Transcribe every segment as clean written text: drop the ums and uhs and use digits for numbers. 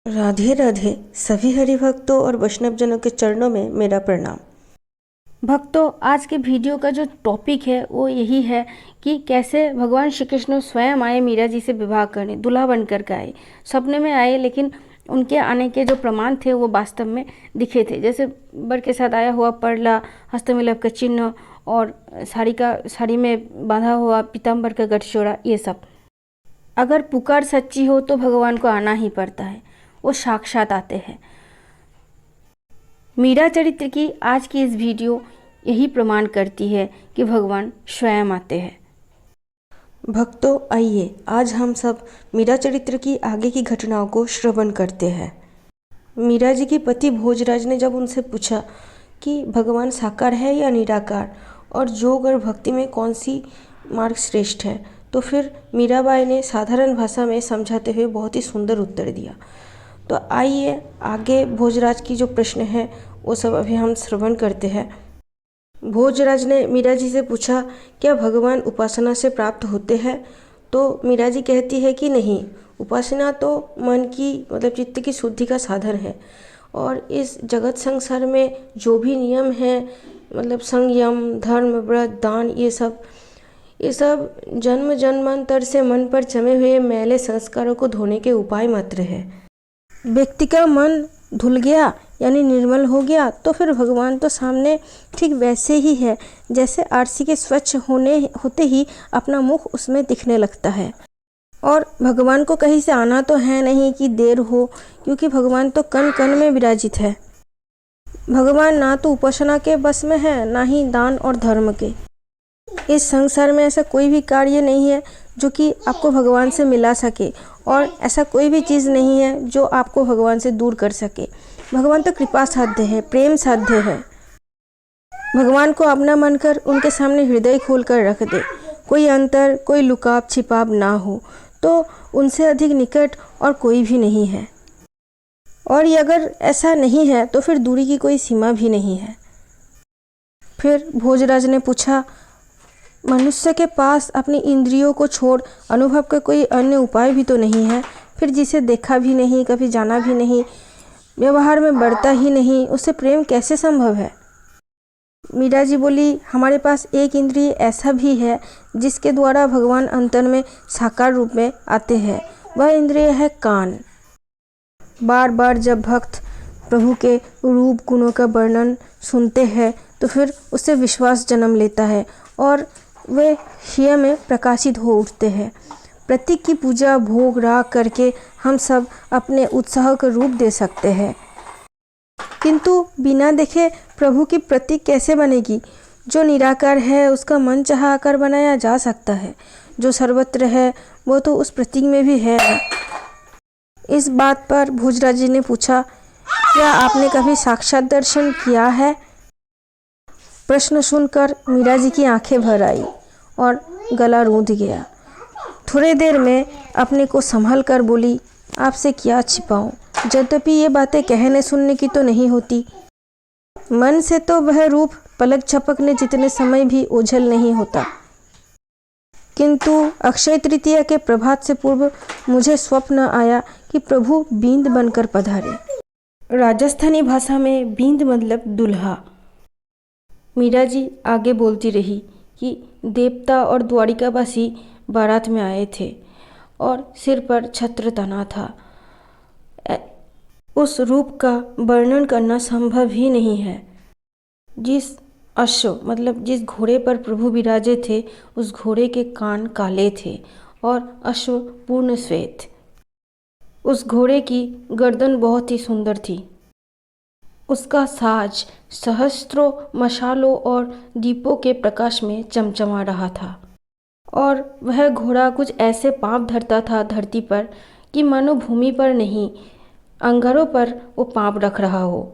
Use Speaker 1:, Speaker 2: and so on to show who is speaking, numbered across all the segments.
Speaker 1: राधे राधे। सभी हरिभक्तों और वैष्णवजनों के चरणों में मेरा प्रणाम।
Speaker 2: भक्तों, आज के वीडियो का जो टॉपिक है वो यही है कि कैसे भगवान श्री कृष्ण स्वयं आए मीरा जी से विवाह करने, दूल्हा बनकर के आए। सपने में आए, लेकिन उनके आने के जो प्रमाण थे वो वास्तव में दिखे थे। जैसे वर के साथ आया हुआ परला, हस्तमिलप का चिन्ह और साड़ी में बांधा हुआ पीताम्बर का गठजोड़ा, ये सब। अगर पुकार सच्ची हो तो भगवान को आना ही पड़ता है, वो साक्षात आते हैं। मीरा चरित्र की आज की इस वीडियो यही प्रमाण करती है कि भगवान स्वयं आते हैं।
Speaker 1: भक्तों, आइए आज हम सब मीरा चरित्र की आगे की घटनाओं को श्रवण करते हैं। मीरा जी के पति भोजराज ने जब उनसे पूछा कि भगवान साकार है या निराकार और योग और भक्ति में कौन सी मार्ग श्रेष्ठ है, तो फिर मीराबाई ने साधारण भाषा में समझाते हुए बहुत ही सुंदर उत्तर दिया। तो आइए आगे भोजराज की जो प्रश्न है वो सब अभी हम श्रवण करते हैं। भोजराज ने मीरा जी से पूछा, क्या भगवान उपासना से प्राप्त होते हैं? तो मीरा जी कहती है कि नहीं, उपासना तो मन की चित्त की शुद्धि का साधन है। और इस जगत संसार में जो भी नियम है, संयम, धर्म, व्रत, दान, ये सब जन्म जन्मांतर से मन पर जमे हुए मैले संस्कारों को धोने के उपाय मात्र है। व्यक्ति का मन धुल गया यानी निर्मल हो गया तो फिर भगवान तो सामने ठीक वैसे ही है जैसे आरसी के स्वच्छ होते ही अपना मुख उसमें दिखने लगता है। और भगवान को कहीं से आना तो है नहीं कि देर हो, क्योंकि भगवान तो कण कण में विराजित है। भगवान ना तो उपासना के बस में है, ना ही दान और धर्म के। इस संसार में ऐसा कोई भी कार्य नहीं है जो कि आपको भगवान से मिला सके, और ऐसा कोई भी चीज़ नहीं है जो आपको भगवान से दूर कर सके। भगवान तो कृपा साध्य है, प्रेम साध्य है। भगवान को अपना मानकर उनके सामने हृदय खोल कर रख दे, कोई अंतर, कोई लुकाव छिपाव ना हो, तो उनसे अधिक निकट और कोई भी नहीं है। और ये अगर ऐसा नहीं है तो फिर दूरी की कोई सीमा भी नहीं है। फिर भोजराज ने पूछा, मनुष्य के पास अपनी इंद्रियों को छोड़ अनुभव का कोई अन्य उपाय भी तो नहीं है? फिर जिसे देखा भी नहीं, कभी जाना भी नहीं, व्यवहार में बढ़ता ही नहीं, उससे प्रेम कैसे संभव है? मीरा जी बोली, हमारे पास एक इंद्रिय ऐसा भी है जिसके द्वारा भगवान अंतर में साकार रूप में आते हैं। वह इंद्रिय है कान। बार बार जब भक्त प्रभु के रूप गुणों का वर्णन सुनते हैं तो फिर उससे विश्वास जन्म लेता है और वे हृदय में प्रकाशित हो उठते हैं। प्रतीक की पूजा भोग राग करके हम सब अपने उत्साह का रूप दे सकते हैं, किंतु बिना देखे प्रभु की प्रतीक कैसे बनेगी? जो निराकार है उसका मन चाहा आकार बनाया जा सकता है, जो सर्वत्र है वो तो उस प्रतीक में भी है। इस बात पर भोजराज जी ने पूछा, क्या आपने कभी साक्षात दर्शन किया है? प्रश्न सुनकर मीरा जी की आंखें भर आई और गला रूंध गया। थोड़ी देर में अपने को संभल कर बोली, आपसे क्या छिपाऊं? यद्यपि ये बातें कहने सुनने की तो नहीं होती। मन से तो वह रूप पलक झपकने जितने समय भी ओझल नहीं होता, किंतु अक्षय तृतीया के प्रभात से पूर्व मुझे स्वप्न आया कि प्रभु बींद बनकर पधारे। राजस्थानी भाषा में बींद मतलब दुल्हा। मीरा जी आगे बोलती रही कि देवता और द्वारिकावासी बारात में आए थे और सिर पर छत्र तना था। उस रूप का वर्णन करना संभव ही नहीं है। जिस अश्व जिस घोड़े पर प्रभु विराजे थे उस घोड़े के कान काले थे और अश्व पूर्ण श्वेत। उस घोड़े की गर्दन बहुत ही सुंदर थी। उसका साज सहस्त्रों मशालों और दीपों के प्रकाश में चमचमा रहा था और वह घोड़ा कुछ ऐसे पांव धरता था धरती पर कि मानो भूमि पर नहीं, अंगारों पर वो पांव रख रहा हो।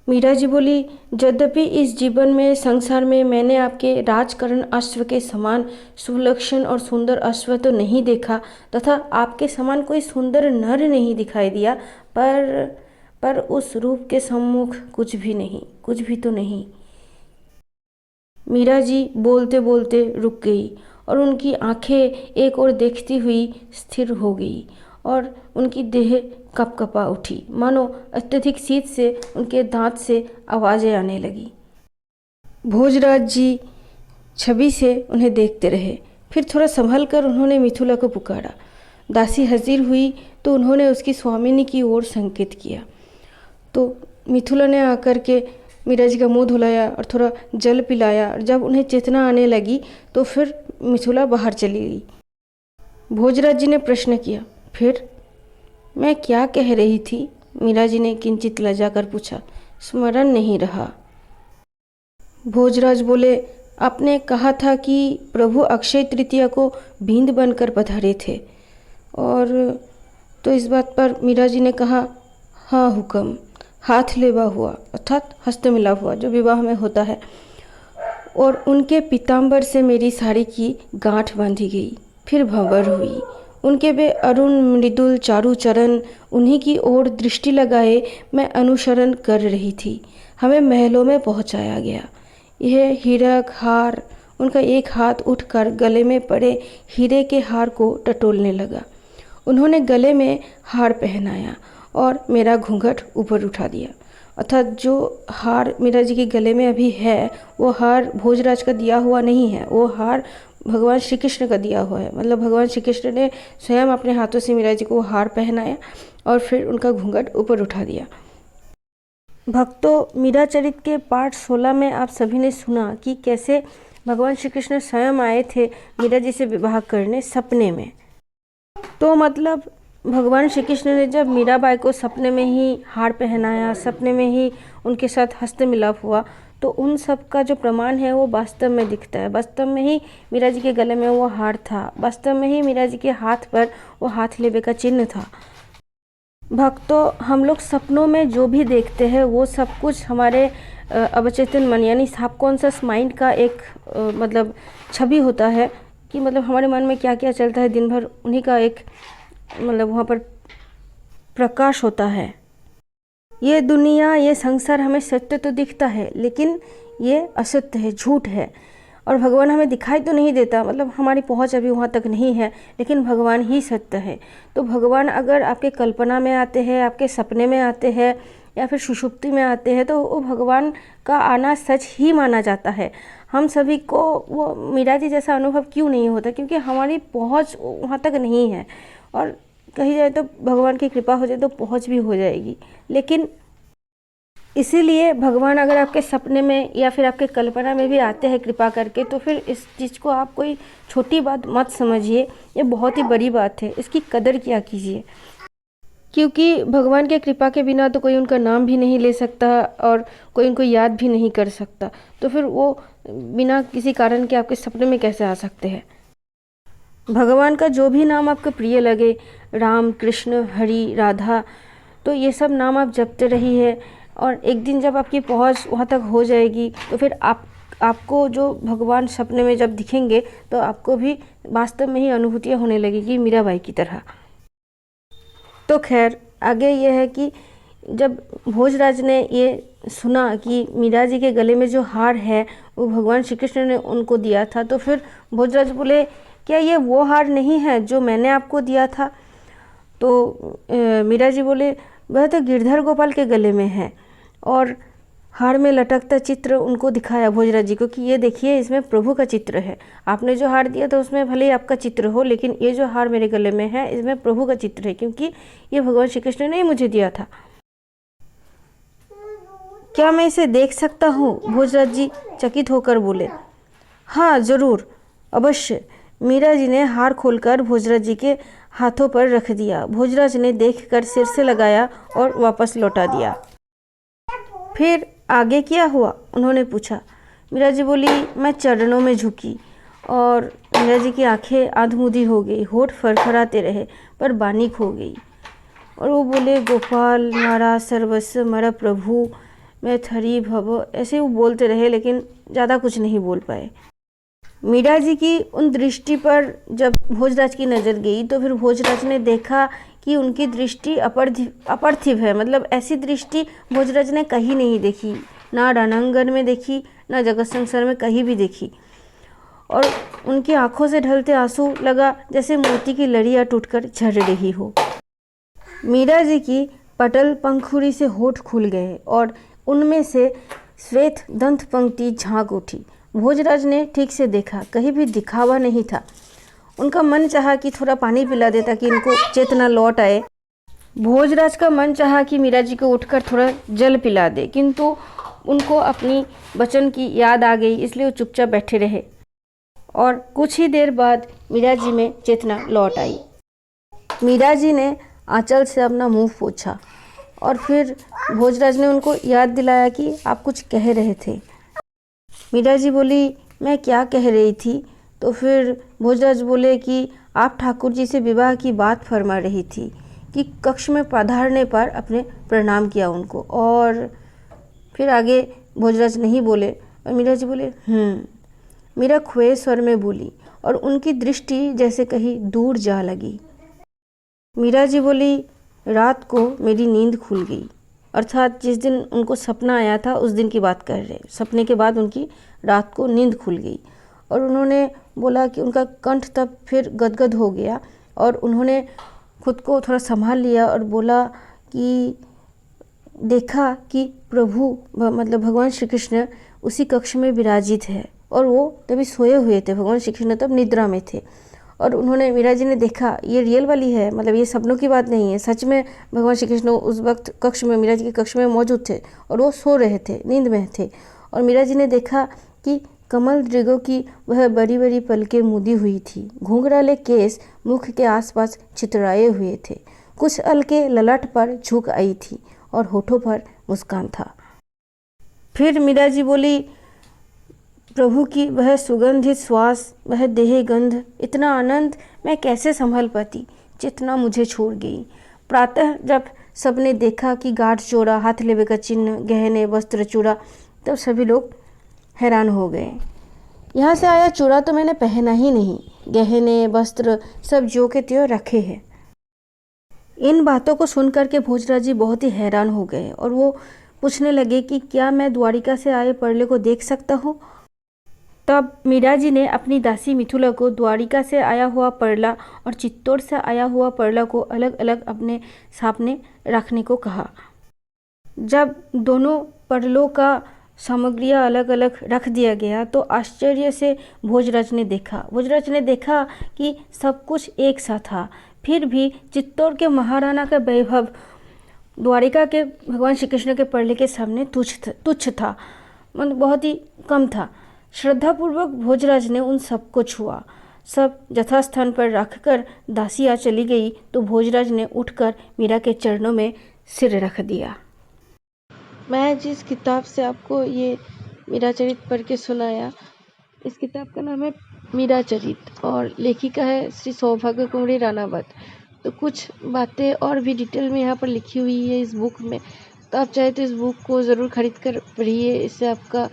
Speaker 1: मीरा जी बोली, यद्यपि इस जीवन में संसार में मैंने आपके राजकरण अश्व के समान सुलक्षण और सुंदर अश्व तो नहीं देखा तथा आपके समान कोई सुंदर नर नहीं दिखाई दिया, पर उस रूप के सम्मुख कुछ भी नहीं, कुछ भी तो नहीं। मीरा जी बोलते बोलते रुक गई और उनकी आंखें एक ओर देखती हुई स्थिर हो गई और उनकी देह
Speaker 2: कपकपा उठी, मानो अत्यधिक शीत से उनके दांत से आवाज़ें आने लगी। भोजराज जी छवि से उन्हें देखते रहे। फिर थोड़ा संभल कर उन्होंने मिथुला को पुकारा। दासी हाजिर हुई तो उन्होंने उसकी स्वामिनी की ओर संकेत किया। तो मिथुला ने आकर के मीरा जी का मुंह धुलाया और थोड़ा जल पिलाया, और जब उन्हें चेतना आने लगी तो फिर मिथुला बाहर चली गई। भोजराज जी ने प्रश्न किया, फिर? मैं क्या कह रही थी? मीरा जी ने किंचित लजा कर पूछा। स्मरण नहीं रहा। भोजराज बोले, आपने कहा था कि प्रभु अक्षय तृतीया को बींद बनकर पधारे थे, और तो इस बात पर मीरा जी ने कहा, हाँ हुक्म। हाथ लेवा हुआ अर्थात हस्त मिला हुआ जो विवाह में होता है, और उनके पीताम्बर से मेरी साड़ी की गांठ बांधी गई। फिर भंवर हुई। उनके वे अरुण मृदुल चारु चरण, उन्हीं की ओर दृष्टि लगाए मैं अनुसरण कर रही थी। हमें महलों में पहुंचाया गया। यह हीरक हार, उनका एक हाथ उठकर गले में पड़े हीरे के हार को टटोलने लगा। उन्होंने गले में हार पहनाया और मेरा घूंघट ऊपर उठा दिया। अर्थात जो हार मीरा जी के गले में अभी है वो हार भोजराज का दिया हुआ नहीं है, वो हार भगवान श्री कृष्ण का दिया हुआ है। मतलब भगवान श्री कृष्ण ने स्वयं अपने हाथों से मीरा जी को हार पहनाया और फिर उनका घूंघट ऊपर उठा दिया। भक्तों, मीरा चरित के पाठ 16 में आप सभी ने सुना कि कैसे भगवान श्री कृष्ण स्वयं आए थे मीरा जी से विवाह करने सपने में। तो मतलब भगवान श्री कृष्ण ने जब मीराबाई को सपने में ही हार पहनाया, सपने में ही उनके साथ हस्त मिलाप हुआ, तो उन सब का जो प्रमाण है वो वास्तव में दिखता है। वास्तव में ही मीरा जी के गले में वो हार था, वास्तव में ही मीरा जी के हाथ पर वो हाथ लेवे का चिन्ह था। भक्तों, हम लोग सपनों में जो भी देखते हैं वो सब कुछ हमारे अवचेतन मन यानी सबकॉन्शियस माइंड का एक मतलब छवि होता है कि मतलब हमारे मन में क्या क्या चलता है दिन भर, उन्हीं का एक मतलब वहाँ पर प्रकाश होता है। ये दुनिया, ये संसार हमें सत्य तो दिखता है, लेकिन ये असत्य है, झूठ है, और भगवान हमें दिखाई तो नहीं देता, मतलब हमारी पहुंच अभी वहाँ तक नहीं है, लेकिन भगवान ही सत्य है। तो भगवान अगर आपके कल्पना में आते हैं, आपके सपने में आते हैं, या फिर सुषुप्ति में आते हैं, तो वो भगवान का आना सच ही माना जाता है। हम सभी को वो मीरा जी जैसा अनुभव क्यों नहीं होता? क्योंकि हमारी पहुंच वहाँ तक नहीं है, और कही जाए तो भगवान की कृपा हो जाए तो पहुंच भी हो जाएगी। लेकिन इसीलिए भगवान अगर आपके सपने में या फिर आपके कल्पना में भी आते हैं कृपा करके, तो फिर इस चीज़ को आप कोई छोटी बात मत समझिए, ये बहुत ही बड़ी बात है, इसकी कदर किया कीजिए। क्योंकि भगवान के कृपा के बिना तो कोई उनका नाम भी नहीं ले सकता और कोई उनको याद भी नहीं कर सकता, तो फिर वो बिना किसी कारण के आपके सपने में कैसे आ सकते हैं? भगवान का जो भी नाम आपको प्रिय लगे, राम, कृष्ण, हरि, राधा, तो ये सब नाम आप जपते रहिए, और एक दिन जब आपकी पहुंच वहाँ तक हो जाएगी तो फिर आपको जो भगवान सपने में जब दिखेंगे तो आपको भी वास्तव में ही अनुभूतियाँ होने लगेगी मीराबाई की तरह। तो खैर, आगे ये है कि जब भोजराज ने ये सुना कि मीरा जी के गले में जो हार है वो भगवान श्री कृष्ण ने उनको दिया था, तो फिर भोजराज बोले, क्या ये वो हार नहीं है जो मैंने आपको दिया था? तो मीरा जी बोले, वह तो गिरधर गोपाल के गले में है। और हार में लटकता चित्र उनको दिखाया भोजराज जी को कि ये देखिए, इसमें प्रभु का चित्र है। आपने जो हार दिया था उसमें भले ही आपका चित्र हो, लेकिन ये जो हार मेरे गले में है इसमें प्रभु का चित्र है, क्योंकि ये भगवान श्री कृष्ण ने ही मुझे दिया था। क्या मैं इसे देख सकता हूँ? भोजराज जी चकित होकर बोले। हाँ जरूर, अवश्य। मीरा जी ने हार खोलकर भोजराज जी के हाथों पर रख दिया। भोजराज ने देखकर सिर से लगाया और वापस लौटा दिया। फिर आगे क्या हुआ? उन्होंने पूछा। मीरा जी बोली, मैं चरणों में झुकी, और मीरा जी की आंखें आंधमुंधी हो गई, होठ फरफराते रहे, पर बानी खो गई, और वो बोले, गोपाल मारा सर्वस्व मारा प्रभु, मैं थरी भव, ऐसे वो बोलते रहे, लेकिन ज़्यादा कुछ नहीं बोल पाए। मीरा जी की उन दृष्टि पर जब भोजराज की नज़र गई तो फिर भोजराज ने देखा कि उनकी दृष्टि अपार्थिव है। मतलब ऐसी दृष्टि भोजराज ने कहीं नहीं देखी, ना रणांगन में देखी, ना जगत संसार में कहीं भी देखी। और उनकी आंखों से ढलते आंसू लगा जैसे मोती की लड़ियाँ टूटकर झड़ रही हो। मीरा जी की पटल पंखुड़ी से होठ खुल गए और उनमें से श्वेत दंत पंक्ति झांक उठी। भोजराज ने ठीक से देखा, कहीं भी दिखावा नहीं था। उनका मन चाहा कि थोड़ा पानी पिला दे ताकि इनको चेतना लौट आए। भोजराज का मन चाहा कि मीरा जी को उठकर थोड़ा जल पिला दे, किंतु उनको अपनी वचन की याद आ गई, इसलिए वो चुपचाप बैठे रहे। और कुछ ही देर बाद मीरा जी में चेतना लौट आई। मीरा जी ने आंचल से अपना मुंह पोंछा और फिर भोजराज ने उनको याद दिलाया कि आप कुछ कह रहे थे। मीरा जी बोली, मैं क्या कह रही थी? तो फिर भोजराज बोले कि आप ठाकुर जी से विवाह की बात फरमा रही थी, कि कक्ष में पधारने पर अपने प्रणाम किया उनको। और फिर आगे भोजराज नहीं बोले और मीरा जी बोले मीरा खोए स्वर में बोली और उनकी दृष्टि जैसे कहीं दूर जा लगी। मीरा जी बोली, रात को मेरी नींद खुल गई। अर्थात जिस दिन उनको सपना आया था उस दिन की बात कर रहे। सपने के बाद उनकी रात को नींद खुल गई और उन्होंने बोला कि उनका कंठ तब फिर गदगद हो गया और उन्होंने खुद को थोड़ा संभाल लिया और बोला कि देखा कि प्रभु मतलब भगवान श्री कृष्ण उसी कक्ष में विराजित है और वो तभी सोए हुए थे। भगवान श्री कृष्ण तब निद्रा में थे और उन्होंने मीरा जी ने देखा ये रियल वाली है, मतलब ये सपनों की बात नहीं है, सच में भगवान श्री कृष्ण उस वक्त कक्ष में मीरा जी के कक्ष में मौजूद थे और वो सो रहे थे, नींद में थे। और मीरा जी ने देखा कि कमल दृगों की वह बड़ी बड़ी पलकें मुदी हुई थी, घुंघराले केस मुख के आसपास छितराए हुए थे, कुछ अलके ललाट पर झुक आई थी और होठों पर मुस्कान था। फिर मीरा जी बोली, प्रभु की वह सुगंधित श्वास, वह देह गंध, इतना आनंद मैं कैसे संभाल पाती? चेतना मुझे छोड़ गई। प्रातः जब सबने देखा कि गाढ़ चोरा, हाथ लेवे का चिन्ह, गहने, वस्त्र, चूड़ा, तब सभी लोग हैरान हो गए। यहाँ से आया चूड़ा तो मैंने पहना ही नहीं, गहने वस्त्र सब जो के त्यों रखे हैं। इन बातों को सुनकर के भोजराज जी बहुत ही हैरान हो गए और वो पूछने लगे कि क्या मैं द्वारिका से आए परले को देख सकता हूँ? तब मीरा जी ने अपनी दासी मिथुला को द्वारिका से आया हुआ परला और चित्तौड़ से आया हुआ परला को अलग अलग अपने सामने रखने को कहा। जब दोनों परलों का सामग्रियाँ अलग अलग रख दिया गया तो आश्चर्य से भोजराज ने देखा कि सब कुछ एक सा था। फिर भी चित्तौड़ के महाराणा का वैभव द्वारिका के भगवान श्री कृष्ण के परले के सामने तुच्छ था, मतलब बहुत ही कम था। श्रद्धापूर्वक भोजराज ने उन सबको छुआ। सब यथास्थान पर रखकर दासी आ चली गई तो भोजराज ने उठकर मीरा के चरणों में सिर रख दिया।
Speaker 1: मैं जिस किताब से आपको ये मीरा चरित पढ़ के सुनाया, इस किताब का नाम है मीरा चरित और लेखिका है श्री सौभाग्य कुमारी रानावत। तो कुछ बातें और भी डिटेल में यहाँ पर लिखी हुई है इस बुक में, तो आप चाहे तो इस बुक को ज़रूर खरीद कर पढ़िए। इससे आपका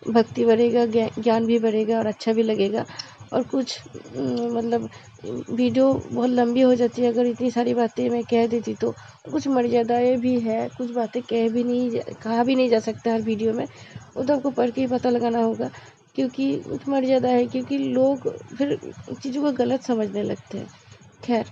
Speaker 1: भक्ति बढ़ेगा, ज्ञान भी बढ़ेगा और अच्छा भी लगेगा। और कुछ मतलब वीडियो बहुत लंबी हो जाती है अगर इतनी सारी बातें मैं कह देती तो। कुछ मर्यादाएं भी है, कुछ बातें कहा भी नहीं जा सकता हर वीडियो में, वो तो आपको पढ़ के ही पता लगाना होगा, क्योंकि मर्यादा है, क्योंकि लोग फिर चीज़ों को गलत समझने लगते हैं। खैर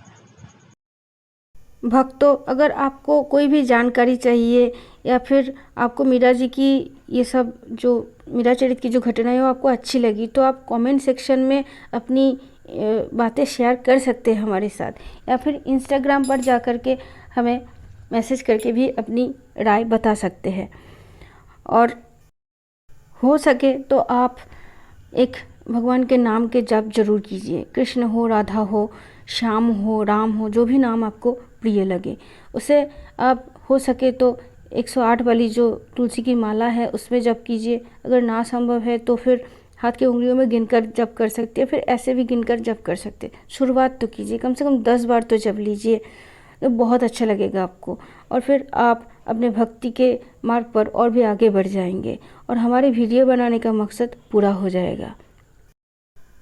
Speaker 2: भक्तों, अगर आपको कोई भी जानकारी चाहिए या फिर आपको मीरा जी की ये सब जो मीरा चरित की जो घटनाएं वो आपको अच्छी लगी तो आप कमेंट सेक्शन में अपनी बातें शेयर कर सकते हैं हमारे साथ, या फिर इंस्टाग्राम पर जा कर के हमें मैसेज करके भी अपनी राय बता सकते हैं। और हो सके तो आप एक भगवान के नाम के जाप जरूर कीजिए। कृष्ण हो, राधा हो, श्याम हो, राम हो, जो भी नाम आपको प्रिय लगे उसे आप हो सके तो 108 वाली जो तुलसी की माला है उसमें जप कीजिए। अगर ना संभव है तो फिर हाथ की उंगलियों में गिनकर जप कर सकते हैं, फिर ऐसे भी गिनकर जप कर सकते हैं। शुरुआत तो कीजिए, कम से कम 10 बार तो जप लीजिए, तो बहुत अच्छा लगेगा आपको। और फिर आप अपने भक्ति के मार्ग पर और भी आगे बढ़ जाएंगे और हमारे वीडियो बनाने का मकसद पूरा हो जाएगा।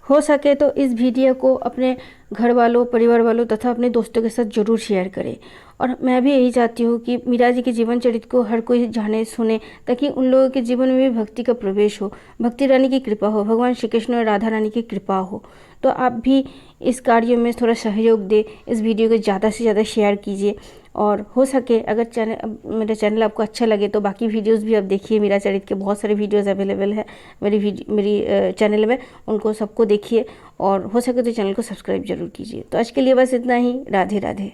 Speaker 2: हो सके तो इस वीडियो को अपने घर वालों, परिवार वालों तथा अपने दोस्तों के साथ ज़रूर शेयर करें और मैं भी यही चाहती हूँ कि मीरा जी के जीवन चरित्र को हर कोई जाने सुने, ताकि उन लोगों के जीवन में भी भक्ति का प्रवेश हो, भक्ति रानी की कृपा हो, भगवान श्री कृष्ण और राधा रानी की कृपा हो। तो आप भी इस कार्य में थोड़ा सहयोग दें, इस वीडियो को ज़्यादा से ज़्यादा शेयर कीजिए, और हो सके अगर मेरा चैनल आपको अच्छा लगे तो बाकी वीडियोस भी आप देखिए। मीरा चरित्र के बहुत सारे वीडियोस अवेलेबल है मेरी चैनल में, उनको सबको देखिए, और हो सके तो चैनल को सब्सक्राइब जरूर कीजिए। तो आज के लिए बस इतना ही। राधे राधे।